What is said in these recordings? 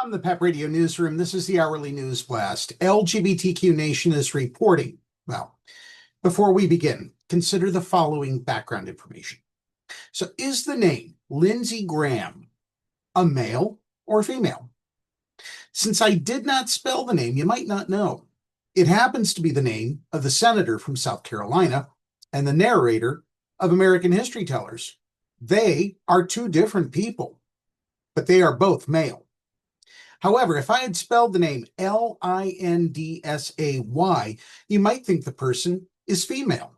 From the PEP Radio Newsroom, this is the Hourly News Blast. LGBTQ Nation is reporting. Well, before we begin, consider the following background information. So, is the name Lindsey Graham a male or female? Since I did not spell the name, you might not know. It happens to be the name of the senator from South Carolina and the narrator of American History Tellers. They are two different people, but they are both male. However, if I had spelled the name Lindsay, you might think the person is female.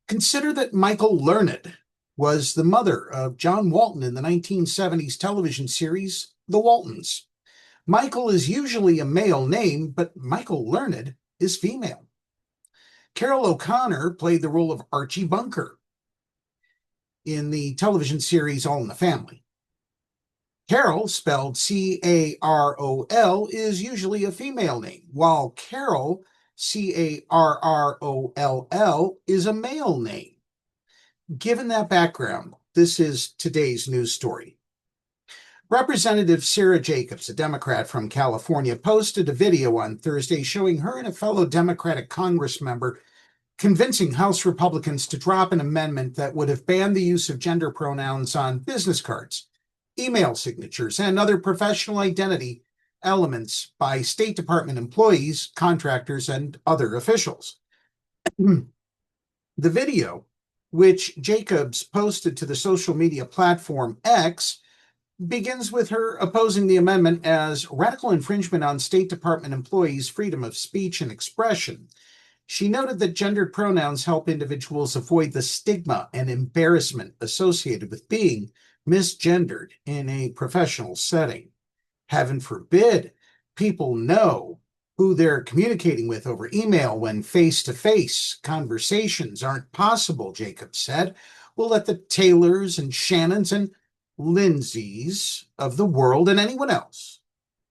Consider that Michael Learned was the mother of John Walton in the 1970s television series, The Waltons. Michael is usually a male name, but Michael Learned is female. Carroll O'Connor played the role of Archie Bunker in the television series All in the Family. Carroll, spelled C-A-R-O-L, is usually a female name, while Carroll, C-A-R-R-O-L-L, is a male name. Given that background, this is today's news story. Representative Sarah Jacobs, a Democrat from California, posted a video on Thursday showing her and a fellow Democratic Congress member convincing House Republicans to drop an amendment that would have banned the use of gender pronouns on business cards, email signatures, and other professional identity elements by State Department employees, contractors, and other officials. The video, which Jacobs posted to the social media platform X, begins with her opposing the amendment as radical infringement on State Department employees' freedom of speech and expression. She noted that gendered pronouns help individuals avoid the stigma and embarrassment associated with being misgendered in a professional setting. Heaven forbid people know who they're communicating with over email when face-to-face conversations aren't possible, Jacobs said. We'll let the Taylors and Shannons and Lindsays of the world and anyone else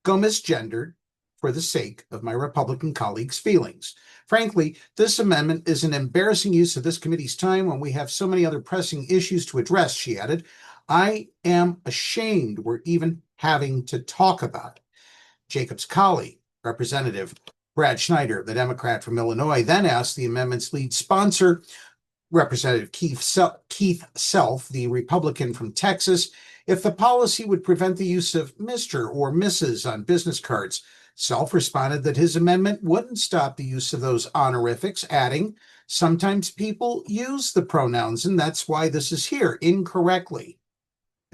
go misgendered for the sake of my Republican colleagues' feelings. Frankly, this amendment is an embarrassing use of this committee's time when we have so many other pressing issues to address, she added. I am ashamed we're even having to talk about it. Jacobs' colleague, Representative Brad Schneider, the Democrat from Illinois, then asked the amendment's lead sponsor, Representative Keith Self, the Republican from Texas, if the policy would prevent the use of Mr. or Mrs. on business cards. Self responded that his amendment wouldn't stop the use of those honorifics, adding, sometimes people use the pronouns, and that's why this is here incorrectly.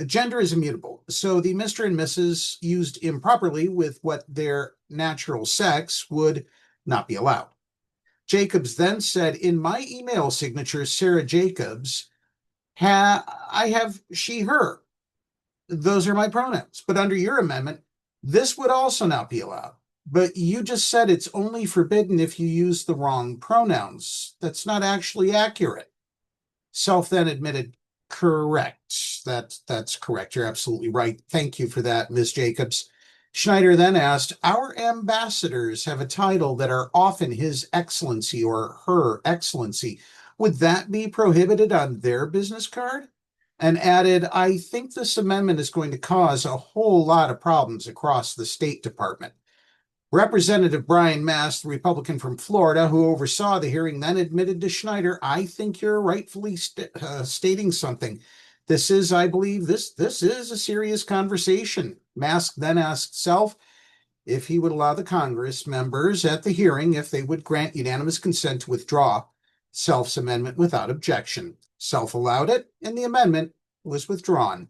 Gender is immutable, so the Mr. and Mrs. used improperly with what their natural sex would not be allowed. Jacobs then said, in my email signature, Sarah Jacobs, I have she, her. Those are my pronouns. But under your amendment, this would also not be allowed. But you just said it's only forbidden if you use the wrong pronouns. That's not actually accurate. Self then admitted, correct. That's correct. You're absolutely right. Thank you for that, Ms. Jacobs. Schneider then asked, our ambassadors have a title that are often His Excellency or Her Excellency. Would that be prohibited on their business card? And added, I think this amendment is going to cause a whole lot of problems across the State Department. Representative Brian Mast, the Republican from Florida, who oversaw the hearing, then admitted to Schneider, I think you're rightfully stating something. This is, I believe, this is a serious conversation. Mast then asked Self if he would allow the Congress members at the hearing if they would grant unanimous consent to withdraw Self's amendment without objection. Self allowed it, and the amendment was withdrawn.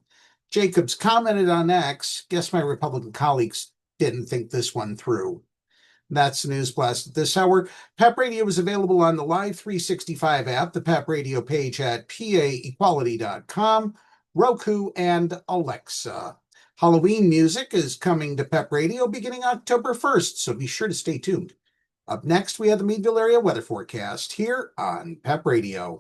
Jacobs commented on X, guess my Republican colleagues didn't think this one through. That's the News Blast at this hour. PEP Radio is available on the Live 365 app, the PEP Radio page at paequality.com, Roku, and Alexa. Halloween music is coming to PEP Radio beginning October 1st, so be sure to stay tuned. Up next, we have the Meadville area weather forecast here on PEP Radio.